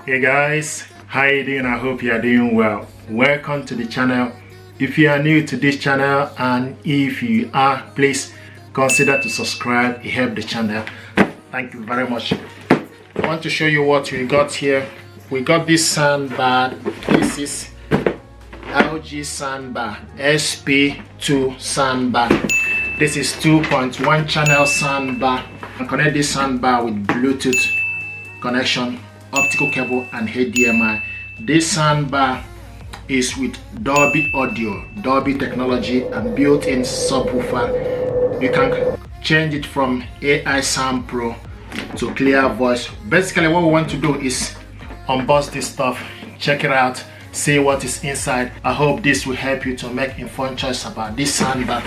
Hey guys, how you doing? I hope you are doing well. Welcome to the channel. If you are new to this channel and if you are, please consider to subscribe. It helps the channel. Thank you very much. I want to show you what we got here. We got this soundbar. This is LG soundbar, SP2 soundbar. This is 2.1 channel soundbar. I connect this soundbar with Bluetooth connection, optical cable and HDMI. This soundbar is with Dolby audio, Dolby technology and built-in subwoofer. You can change it from AI Sound Pro to clear voice. Basically what we want to do is unbox this stuff, check it out, see what is inside. I hope this will help you to make informed choice about this soundbar.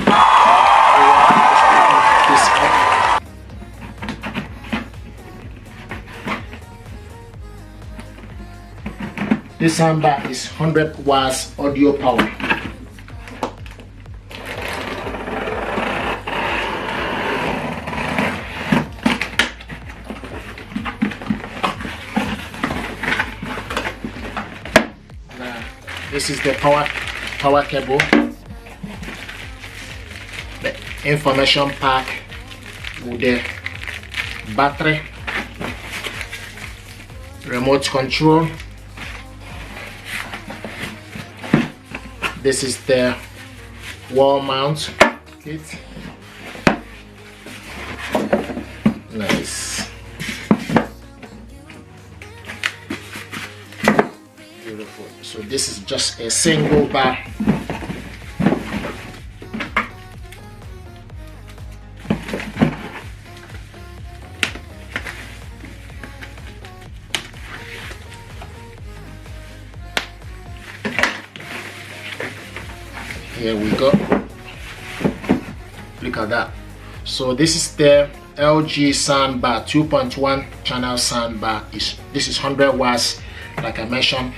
This soundbar is 100 watts audio power. Now, this is the power cable, the information pack with the battery, remote control. This is the wall mount kit. Nice. Beautiful. So this is just a single bar. Here we go. Look at that. So this is the LG soundbar 2.1 channel soundbar. This is 100 watts, like I mentioned.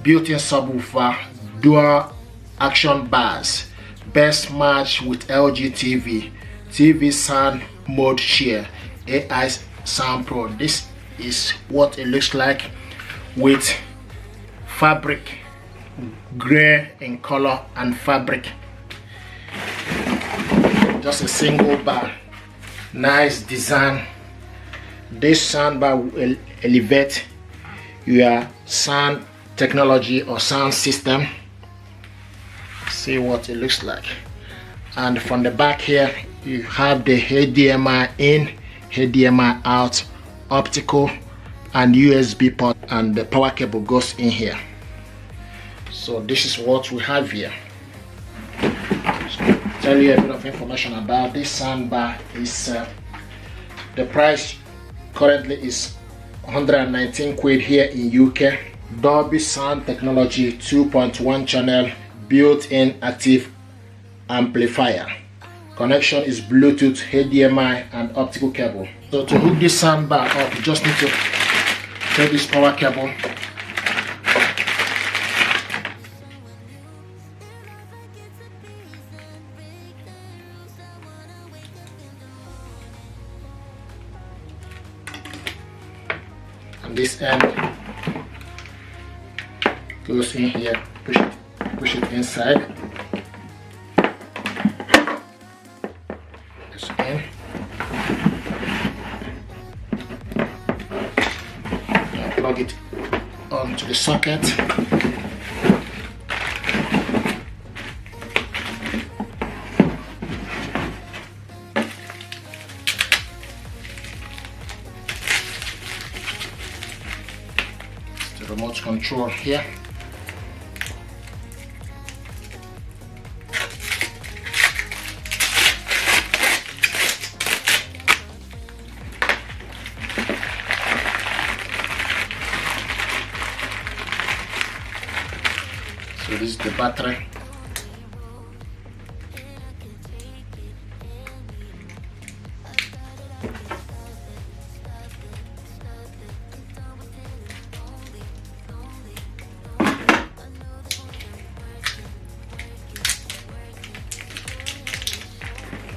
Built-in subwoofer, dual action bars, best match with LG TV sound mode share, AI Sound Pro. This is what it looks like with fabric, gray in color and fabric. Just a single bar, nice design. This soundbar will elevate your sound technology or sound system. See what it looks like. And from the back here you have the HDMI in, HDMI out, optical and USB port, and the power cable goes in here. So this is what we have here. So tell you a bit of information about this soundbar. Is the price currently is 119 quid here in UK. Dolby sound technology, 2.1 channel, built-in active amplifier. Connection is Bluetooth, HDMI and optical cable. So to hook this soundbar up, you just need to take this power cable, and this end goes in here. Push it inside. It's in. Now plug it onto the socket. Remote control here. So this is the battery.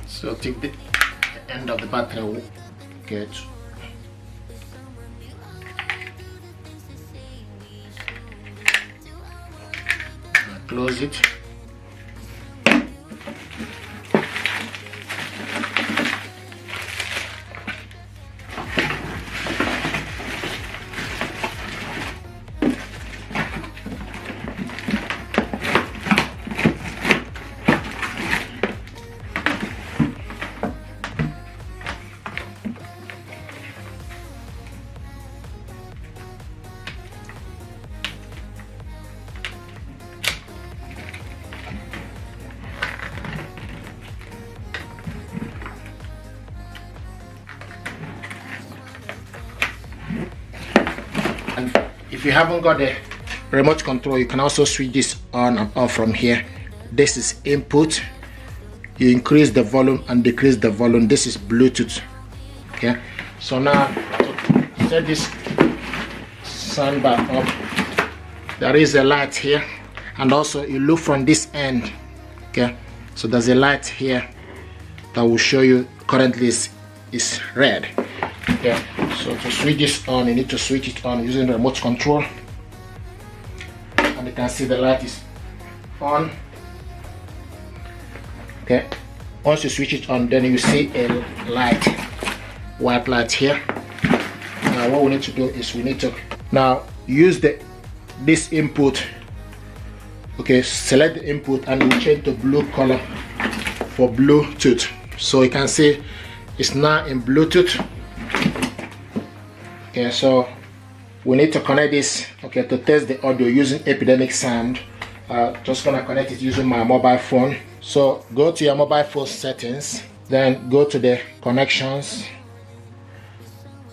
So take the end of the battery, get close it. And if you haven't got the remote control, you can also switch this on and off from here. This is input. You increase the volume and decrease the volume. This is Bluetooth. Okay, so now to set this soundbar up, there is a light here, and also you look from this end. Okay, so there's a light here that will show you currently is red. Okay, so to switch this on, you need to switch it on using the remote control, and you can see the light is on. Okay, once you switch it on, then you see a light, white light here. Now what we need to do is we need to now use this input. Okay, select the input and you change the blue color for Bluetooth. So you can see it's now in Bluetooth. Okay, so we need to connect this, okay, to test the audio using Epidemic Sound. Just gonna connect it using my mobile phone. So go to your mobile phone settings, then go to the connections,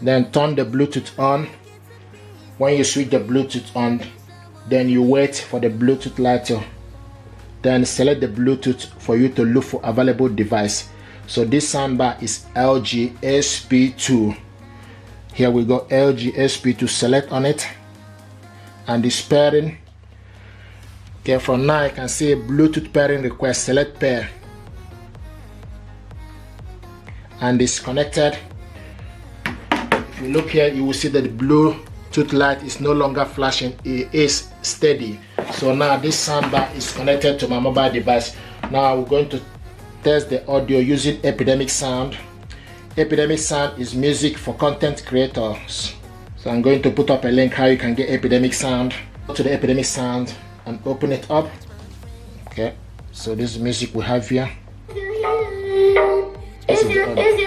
then turn the Bluetooth on. When you switch the Bluetooth on, then you wait for the Bluetooth light to, then select the Bluetooth for you to look for available device. So this soundbar is LG SP2. Here we go, LG SP2, select on it, and this pairing. Okay, from now you can see Bluetooth pairing request, select pair, and it's connected. If you look here, you will see that the Bluetooth light is no longer flashing, it is steady. So now this soundbar is connected to my mobile device. Now we're going to test the audio using Epidemic Sound. Epidemic Sound is music for content creators. So I'm going to put up a link how you can get Epidemic Sound. Go to the Epidemic Sound and open it up. Okay, so this is music we have here. This is the audio.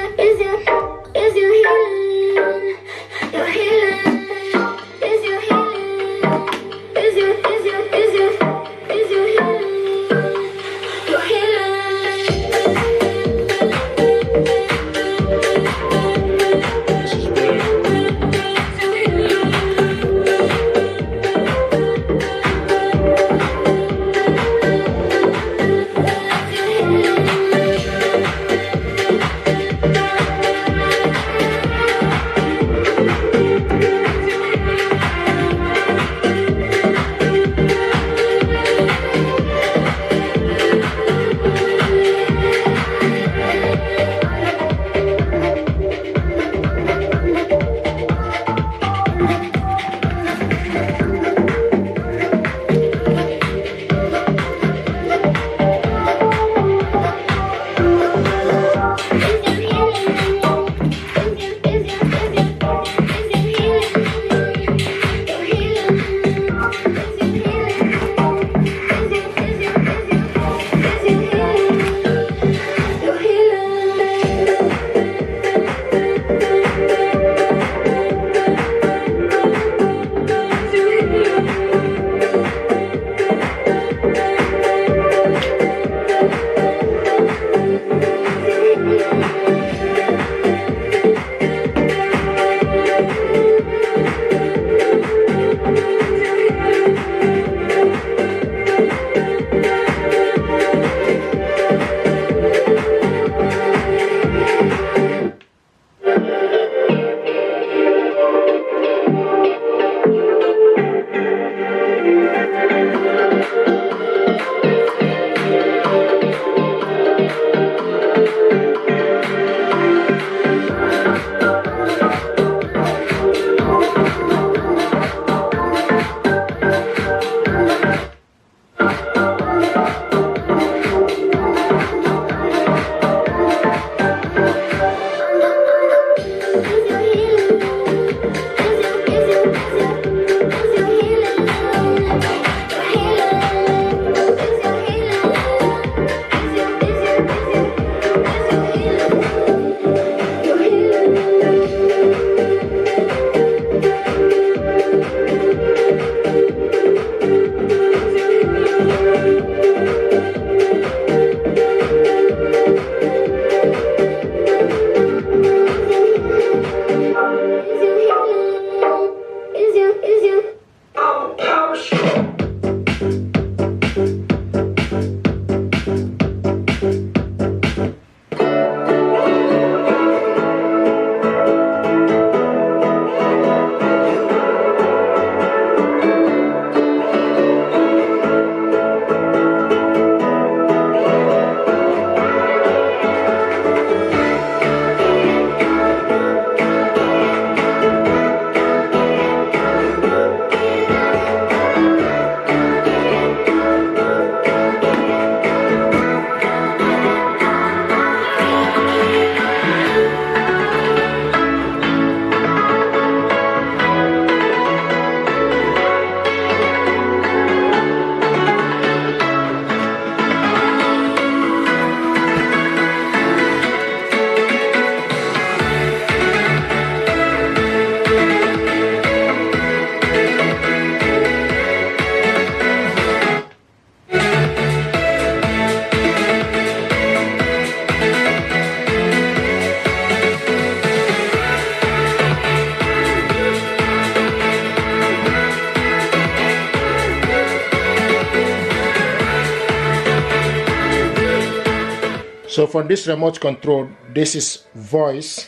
So from this remote control, this is voice,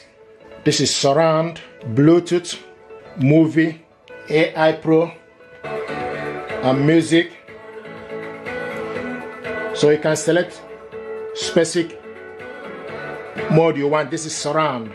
this is surround, Bluetooth, movie, AI Pro, and music. So you can select specific mode you want. This is surround.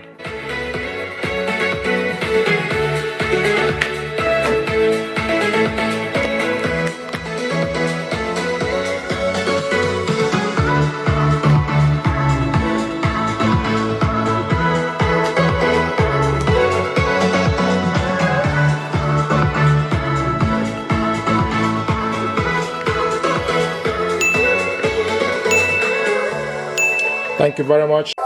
Thank you very much.